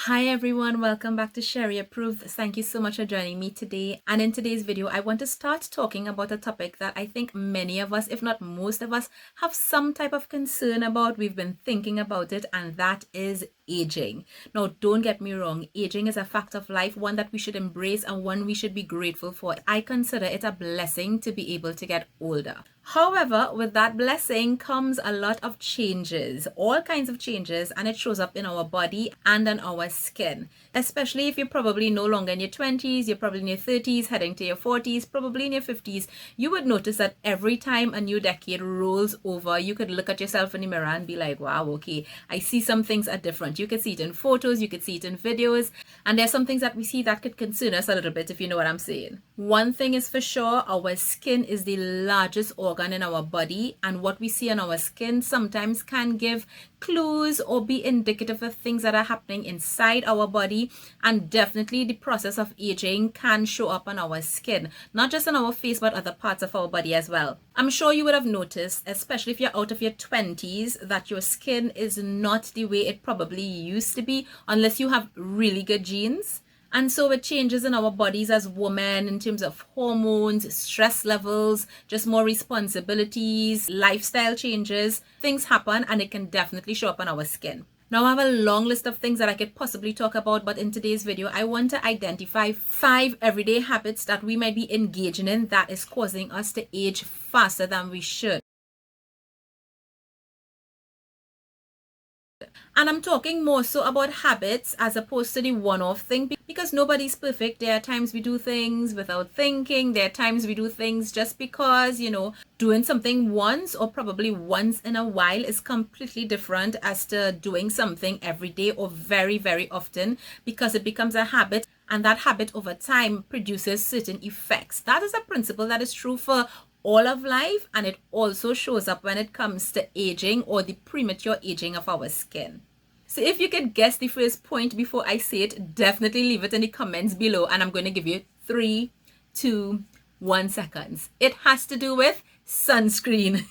Hi everyone, welcome back to Sheri Approved. Thank you so much for joining me today. And in today's video, I want to start talking about a topic that I think many of us, if not most of us, have some type of concern about. We've been thinking about it, and that is aging. Now, don't get me wrong, aging is a fact of life, one that we should embrace and one we should be grateful for. I consider it a blessing to be able to get older. However, with that blessing comes a lot of changes, all kinds of changes, and it shows up in our body and on our skin. Especially if you're probably no longer in your 20s, you're probably in your 30s, heading to your 40s, probably in your 50s, you would notice that every time a new decade rolls over, you could look at yourself in the mirror and be like, wow, okay, I see some things are different. You could see it in photos, you could see it in videos, and there's some things that we see that could concern us a little bit, if you know what I'm saying. One thing is for sure, our skin is the largest organ in our body, and what we see on our skin sometimes can give clues or be indicative of things that are happening inside our body. And definitely the process of aging can show up on our skin, not just on our face but other parts of our body as well. I'm sure you would have noticed, especially if you're out of your 20s, that your skin is not the way it probably used to be unless you have really good genes. And so with changes in our bodies as women in terms of hormones, stress levels, just more responsibilities, lifestyle changes, things happen and it can definitely show up on our skin. Now I have a long list of things that I could possibly talk about, but in today's video, I want to identify 5 everyday habits that we might be engaging in that is causing us to age faster than we should. And I'm talking more so about habits as opposed to the one-off thing, because nobody's perfect. There are times we do things without thinking. There are times we do things just because, doing something once or probably once in a while is completely different as to doing something every day or very, very often, because it becomes a habit. And that habit over time produces certain effects. That is a principle that is true for all of life, and it also shows up when it comes to aging or the premature aging of our skin. So if you could guess the first point before I say it, definitely leave it in the comments below, and I'm going to give you 3, 2, 1 seconds. It has to do with sunscreen.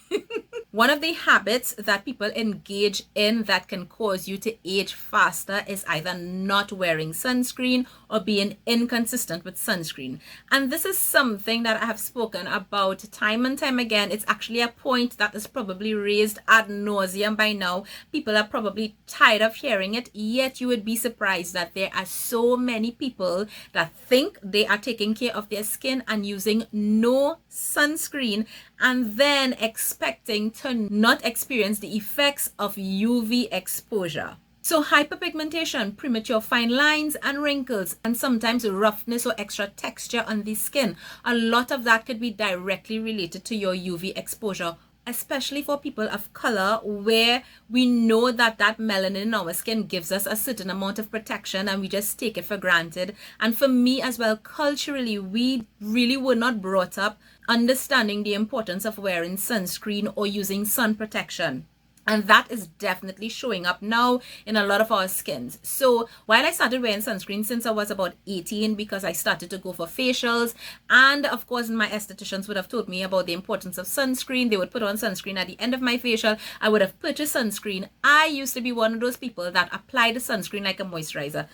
One of the habits that people engage in that can cause you to age faster is either not wearing sunscreen or being inconsistent with sunscreen. And this is something that I have spoken about time and time again. It's actually a point that is probably raised ad nauseum by now. People are probably tired of hearing it, yet you would be surprised that there are so many people that think they are taking care of their skin and using no sunscreen and then expecting to not experience the effects of UV exposure. So hyperpigmentation, premature fine lines and wrinkles, and sometimes roughness or extra texture on the skin, a lot of that could be directly related to your UV exposure, especially for people of color, where we know that melanin in our skin gives us a certain amount of protection and we just take it for granted. And for me as well, culturally, we really were not brought up understanding the importance of wearing sunscreen or using sun protection. And that is definitely showing up now in a lot of our skins. So while I started wearing sunscreen since I was about 18, because I started to go for facials, and of course my estheticians would have told me about the importance of sunscreen. They would put on sunscreen at the end of my facial. I would have purchased sunscreen. I used to be one of those people that applied the sunscreen like a moisturizer.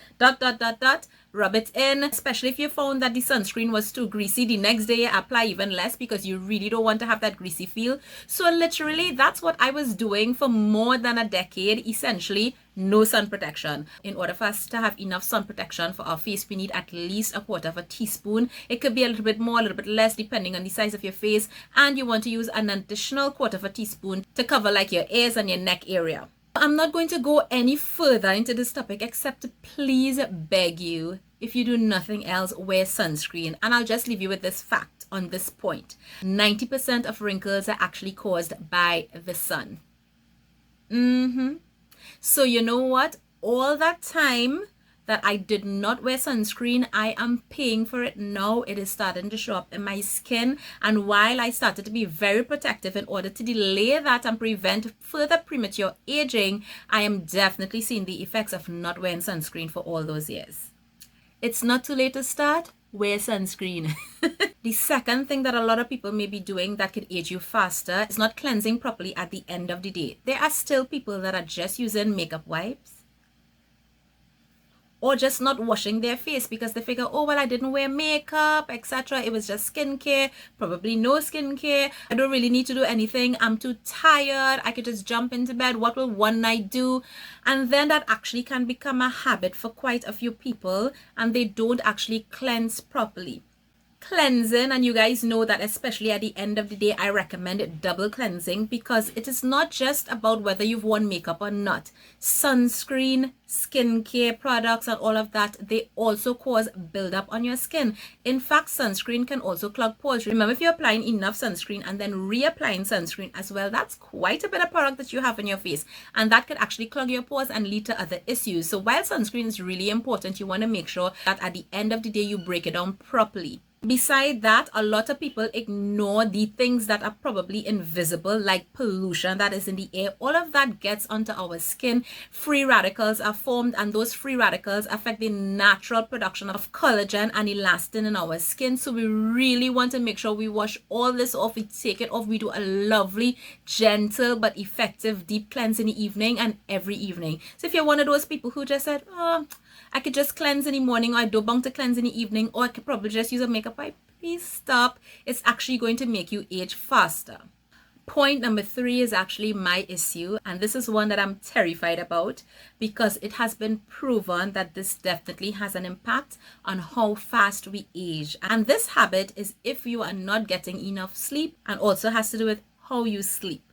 Rub it in, especially if you found that the sunscreen was too greasy. The next day apply even less because you really don't want to have that greasy feel. So literally that's what I was doing for more than a decade, essentially no sun protection. In order for us to have enough sun protection for our face, we need at least 1/4 teaspoon. It could be a little bit more, a little bit less, depending on the size of your face, and you want to use an additional 1/4 teaspoon to cover like your ears and your neck area. I'm not going to go any further into this topic except to please beg you, if you do nothing else, wear sunscreen. And I'll just leave you with this fact on this point. 90% of wrinkles are actually caused by the sun. So you know what? All that time that I did not wear sunscreen, I am paying for it now. It is starting to show up in my skin. And while I started to be very protective in order to delay that and prevent further premature aging, I am definitely seeing the effects of not wearing sunscreen for all those years. It's not too late to start. Wear sunscreen. The second thing that a lot of people may be doing that could age you faster is not cleansing properly at the end of the day. There are still people that are just using makeup wipes or just not washing their face because they figure, oh, well, I didn't wear makeup, etc. It was just skincare, probably no skincare. I don't really need to do anything. I'm too tired. I could just jump into bed. What will one night do? And then that actually can become a habit for quite a few people, and they don't actually cleanse properly. Cleansing, and you guys know that especially at the end of the day I recommend double cleansing, because it is not just about whether you've worn makeup or not. Sunscreen, skincare products, and all of that, they also cause buildup on your skin. In fact, sunscreen can also clog pores. Remember, if you're applying enough sunscreen and then reapplying sunscreen as well, that's quite a bit of product that you have on your face, and that could actually clog your pores and lead to other issues. So while sunscreen is really important, you want to make sure that at the end of the day you break it down properly. Beside that, a lot of people ignore the things that are probably invisible, like pollution that is in the air. All of that gets onto our skin. Free radicals are formed, and those free radicals affect the natural production of collagen and elastin in our skin. So we really want to make sure we wash all this off, we take it off, we do a lovely, gentle but effective deep cleanse in the evening and every evening. So if you're one of those people who just said, oh, I could just cleanse in the morning, or I don't want to cleanse in the evening, or I could probably just use a makeup wipe, please stop. It's actually going to make you age faster. Point number 3 is actually my issue, and this is one that I'm terrified about because it has been proven that this definitely has an impact on how fast we age. And this habit is if you are not getting enough sleep, and also has to do with how you sleep.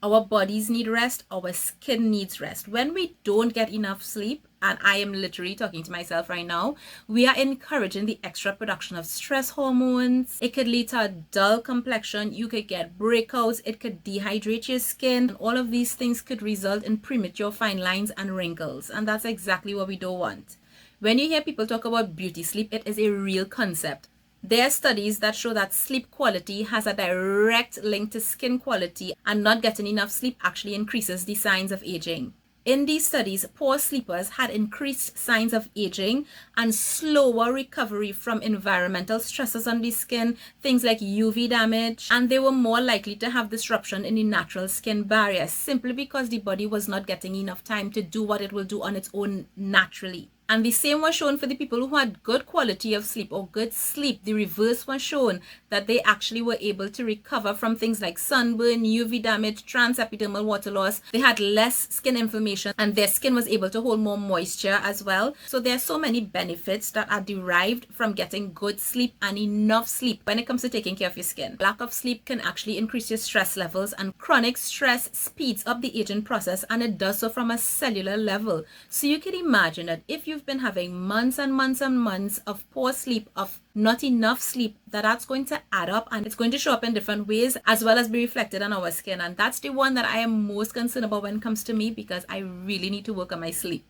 Our bodies need rest, our skin needs rest. When we don't get enough sleep, and I am literally talking to myself right now, we are encouraging the extra production of stress hormones. It could lead to a dull complexion. You could get breakouts. It could dehydrate your skin. And all of these things could result in premature fine lines and wrinkles. And that's exactly what we don't want. When you hear people talk about beauty sleep, it is a real concept. There are studies that show that sleep quality has a direct link to skin quality, and not getting enough sleep actually increases the signs of aging. In these studies, poor sleepers had increased signs of aging and slower recovery from environmental stresses on the skin, things like UV damage, and they were more likely to have disruption in the natural skin barrier simply because the body was not getting enough time to do what it will do on its own naturally. And the same was shown for the people who had good quality of sleep or good sleep. The reverse was shown, that they actually were able to recover from things like sunburn, UV damage, transepidermal water loss. They had less skin inflammation, and their skin was able to hold more moisture as well. So there are so many benefits that are derived from getting good sleep and enough sleep when it comes to taking care of your skin. Lack of sleep can actually increase your stress levels, and chronic stress speeds up the aging process, and it does so from a cellular level. So you can imagine that if you've been having months and months and months of poor sleep, of not enough sleep, that's going to add up, and it's going to show up in different ways as well as be reflected on our skin. And that's the one that I am most concerned about when it comes to me, because I really need to work on my sleep.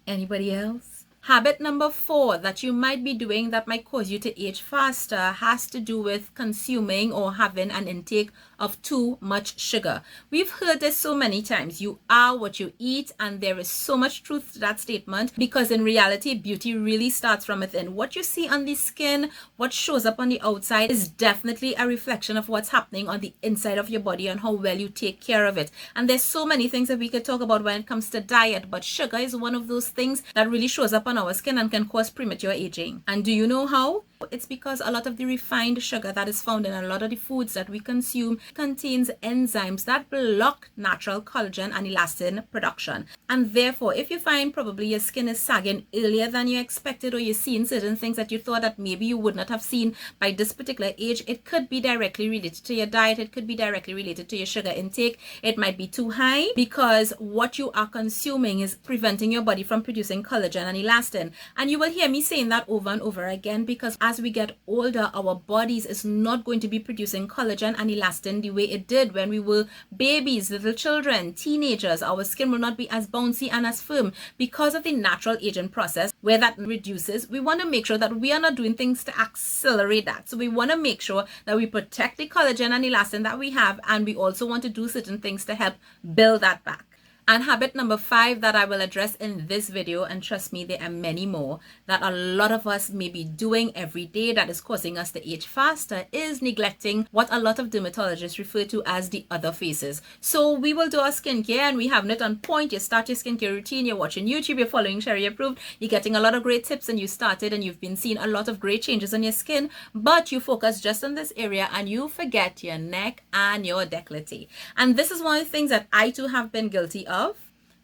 Anybody else? Habit number 4 that you might be doing that might cause you to age faster has to do with consuming or having an intake of too much sugar. We've heard this so many times. You are what you eat, and there is so much truth to that statement, because in reality, beauty really starts from within. What you see on the skin, what shows up on the outside, is definitely a reflection of what's happening on the inside of your body and how well you take care of it. And there's so many things that we could talk about when it comes to diet, but sugar is one of those things that really shows up on our skin and can cause premature aging. And do you know how? It's because a lot of the refined sugar that is found in a lot of the foods that we consume contains enzymes that block natural collagen and elastin production. And therefore, if you find probably your skin is sagging earlier than you expected, or you're seeing certain things that you thought that maybe you would not have seen by this particular age, it could be directly related to your diet. It could be directly related to your sugar intake. It might be too high because what you are consuming is preventing your body from producing collagen and elastin. And you will hear me saying that over and over again, because as we get older, our bodies is not going to be producing collagen and elastin the way it did when we were babies, little children, teenagers. Our skin will not be as bouncy and as firm because of the natural aging process where that reduces. We want to make sure that we are not doing things to accelerate that. So we want to make sure that we protect the collagen and elastin that we have, and we also want to do certain things to help build that back. And habit number 5 that I will address in this video, and trust me, there are many more that a lot of us may be doing every day that is causing us to age faster, is neglecting what a lot of dermatologists refer to as the other faces. So we will do our skincare and we have it on point. You start your skincare routine, you're watching YouTube, you're following Sheri Approved, you're getting a lot of great tips, and you started and you've been seeing a lot of great changes on your skin, but you focus just on this area and you forget your neck and your décolleté. And this is one of the things that I too have been guilty of,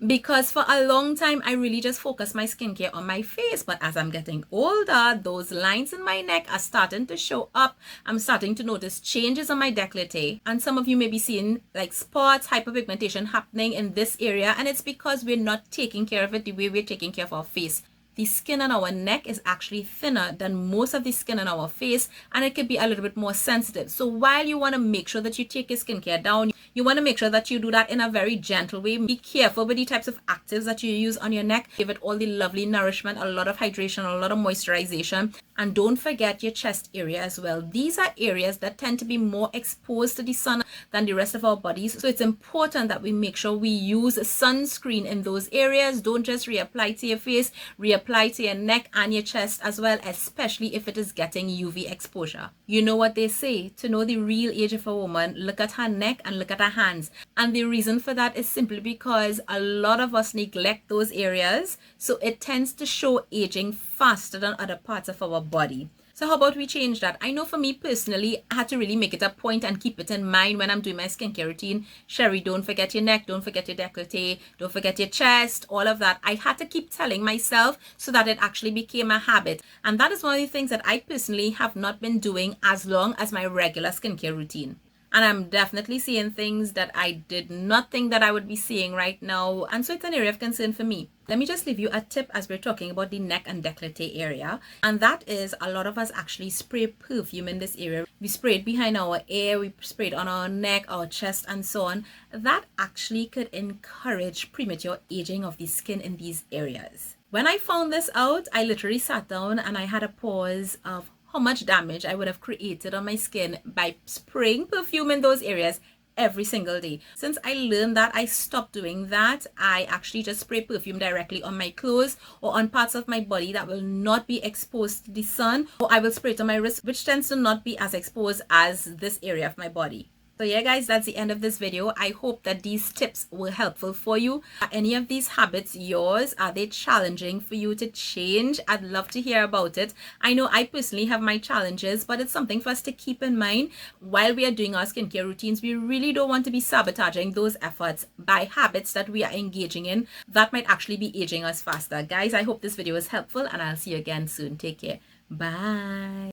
because for a long time I really just focused my skincare on my face. But as I'm getting older, those lines in my neck are starting to show up. I'm starting to notice changes on my décolleté, and some of you may be seeing like spots, hyperpigmentation happening in this area, and it's because we're not taking care of it the way we're taking care of our face. The skin on our neck is actually thinner than most of the skin on our face, and it could be a little bit more sensitive. So while you want to make sure that you take your skincare down, you want to make sure that you do that in a very gentle way. Be careful with the types of actives that you use on your neck. Give it all the lovely nourishment, a lot of hydration, a lot of moisturization. And don't forget your chest area as well. These are areas that tend to be more exposed to the sun than the rest of our bodies. So it's important that we make sure we use sunscreen in those areas. Don't just reapply to your face, reapply to your neck and your chest as well, especially if it is getting UV exposure. You know what they say, to know the real age of a woman, look at her neck and look at her hands. And the reason for that is simply because a lot of us neglect those areas, so it tends to show aging faster than other parts of our body. So how about we change that? I know for me personally, I had to really make it a point and keep it in mind when I'm doing my skincare routine. Sheri, don't forget your neck, don't forget your décolleté, don't forget your chest, all of that. I had to keep telling myself so that it actually became a habit. And that is one of the things that I personally have not been doing as long as my regular skincare routine. And I'm definitely seeing things that I did not think that I would be seeing right now. And so it's an area of concern for me. Let me just leave you a tip as we're talking about the neck and décolleté area. And that is, a lot of us actually spray perfume in this area. We spray it behind our ear, we spray it on our neck, our chest, and so on. That actually could encourage premature aging of the skin in these areas. When I found this out, I literally sat down and I had a pause of how much damage I would have created on my skin by spraying perfume in those areas every single day. Since I learned that, I stopped doing that. I actually just spray perfume directly on my clothes or on parts of my body that will not be exposed to the sun, or I will spray it on my wrist, which tends to not be as exposed as this area of my body. So yeah guys, that's the end of this video. I hope that these tips were helpful for you. Are any of these habits yours? Are they challenging for you to change? I'd love to hear about it. I know I personally have my challenges, but it's something for us to keep in mind while we are doing our skincare routines. We really don't want to be sabotaging those efforts by habits that we are engaging in that might actually be aging us faster. Guys, I hope this video was helpful and I'll see you again soon. Take care. Bye.